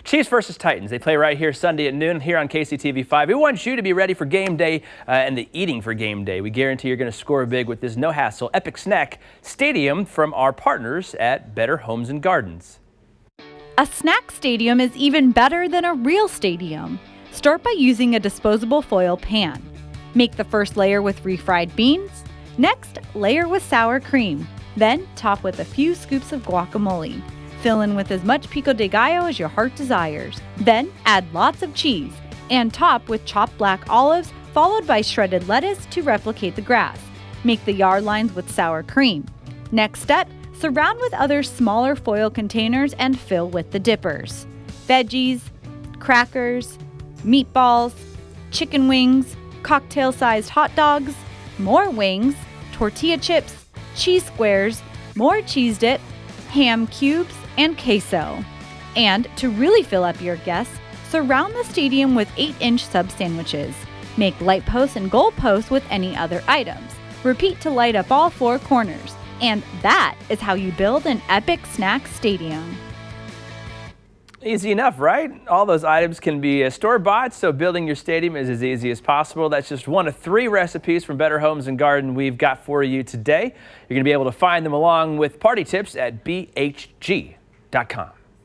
Chiefs versus Titans. They play right here Sunday at noon here on KCTV5. We want you to be ready for game day and the eating for game day. We guarantee you're going to score big with this no-hassle epic snack stadium from our partners at Better Homes and Gardens. A snack stadium is even better than a real stadium. Start by using a disposable foil pan. Make the first layer with refried beans. Next, layer with sour cream. Then top with a few scoops of guacamole. Fill in with as much pico de gallo as your heart desires. Then add lots of cheese and top with chopped black olives followed by shredded lettuce to replicate the grass. Make the yard lines with sour cream. Next step, surround with other smaller foil containers and fill with the dippers. Veggies, crackers, meatballs, chicken wings, cocktail-sized hot dogs, more wings, tortilla chips, cheese squares, more cheese dip, ham cubes, and queso. And to really fill up your guests, surround the stadium with 8-inch sub sandwiches. Make light posts and goal posts with any other items. Repeat to light up all 4 corners. And that is how you build an epic snack stadium. Easy enough, right? All those items can be store-bought, so building your stadium is as easy as possible. That's just one of 3 recipes from Better Homes and Garden we've got for you today. You're going to be able to find them along with party tips at bhg.com.